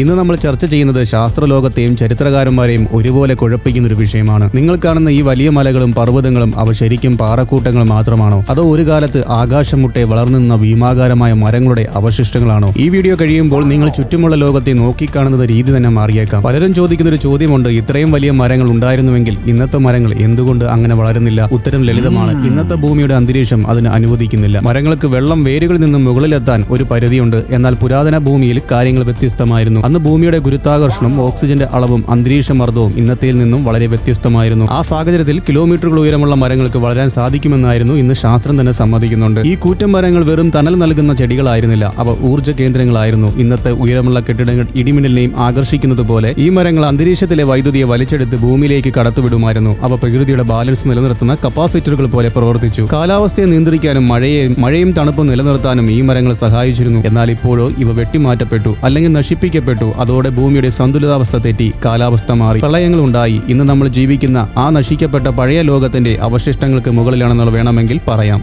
ഇന്ന് നമ്മൾ ചർച്ച ചെയ്യുന്നത് ശാസ്ത്രലോകത്തെയും ചരിത്രകാരന്മാരെയും ഒരുപോലെ കുഴപ്പിക്കുന്ന ഒരു വിഷയമാണ്. നിങ്ങൾ കാണുന്ന ഈ വലിയ മലകളും പർവ്വതങ്ങളും അവ ശരിക്കും പാറക്കൂട്ടങ്ങൾ മാത്രമാണോ, അതോ ഒരു കാലത്ത് ആകാശം മുട്ടെ വളർന്നു നിന്ന ഭീമാകാരമായ മരങ്ങളുടെ അവശിഷ്ടങ്ങളാണോ? ഈ വീഡിയോ കഴിയുമ്പോൾ നിങ്ങൾ ചുറ്റുമുള്ള ലോകത്തെ നോക്കിക്കാണുന്ന രീതി തന്നെ മാറിയേക്കാം. പലരും ചോദിക്കുന്ന ഒരു ചോദ്യമുണ്ട്, ഇത്രയും വലിയ മരങ്ങൾ ഉണ്ടായിരുന്നുവെങ്കിൽ ഇന്നത്തെ മരങ്ങൾ എന്തുകൊണ്ട് അങ്ങനെ വളരുന്നില്ല? ഉത്തരം ലളിതമാണ്. ഇന്നത്തെ ഭൂമിയുടെ അന്തരീക്ഷം അതിന് അനുവദിക്കുന്നില്ല. മരങ്ങൾക്ക് വെള്ളം വേരുകളിൽ നിന്നും മുകളിലെത്താൻ ഒരു പരിധിയുണ്ട്. എന്നാൽ പുരാതന ഭൂമിയിൽ കാര്യങ്ങൾ വ്യത്യസ്തമായിരുന്നു. അന്ന് ഭൂമിയുടെ ഗുരുത്വാകർഷണം, ഓക്സിജന്റെ അളവും അന്തരീക്ഷ മർദ്ദവും ഇന്നത്തേൽ നിന്നും വളരെ വ്യത്യസ്തമായിരുന്നു. ആ സാഹചര്യത്തിൽ കിലോമീറ്ററുകൾ ഉയരമുള്ള മരങ്ങൾക്ക് വളരാൻ സാധിക്കുമെന്നായിരുന്നു ഇന്ന് ശാസ്ത്രം തന്നെ സമ്മതിക്കുന്നുണ്ട്. ഈ കൂറ്റൻ മരങ്ങൾ വെറും തണൽ നൽകുന്ന ചെടികളായിരുന്നില്ല, അവ ഊർജ്ജ കേന്ദ്രങ്ങളായിരുന്നു. ഇന്നത്തെ ഉയരമുള്ള കെട്ടിടങ്ങൾ ഇടിമിന്നലിനെയും ആകർഷിക്കുന്നത് പോലെ ഈ മരങ്ങൾ അന്തരീക്ഷത്തിലെ വൈദ്യുതിയെ വലിച്ചെടുത്ത് ഭൂമിയിലേക്ക് കടത്തിവിടുമായിരുന്നു. അവ പ്രകൃതിയുടെ ബാലൻസ് നിലനിർത്തുന്ന കപ്പാസിറ്ററുകൾ പോലെ പ്രവർത്തിച്ചു. കാലാവസ്ഥയെ നിയന്ത്രിക്കാനും മഴയും തണുപ്പും നിലനിർത്താനും ഈ മരങ്ങൾ സഹായിച്ചിരുന്നു. എന്നാൽ ഇപ്പോഴോ ഇവ വെട്ടിമാറ്റപ്പെട്ടു, അല്ലെങ്കിൽ നശിപ്പിക്കപ്പെട്ടു. അതോടെ ഭൂമിയുടെ സന്തുലിതാവസ്ഥ തെറ്റി, കാലാവസ്ഥ മാറി, പ്രളയങ്ങൾ ഉണ്ടായി. ഇന്ന് നമ്മൾ ജീവിക്കുന്ന ആ നശിക്കപ്പെട്ട പഴയ ലോകത്തിന്റെ അവശിഷ്ടങ്ങൾക്ക് മുകളിലാണെന്ന് വേണമെങ്കിൽ പറയാം.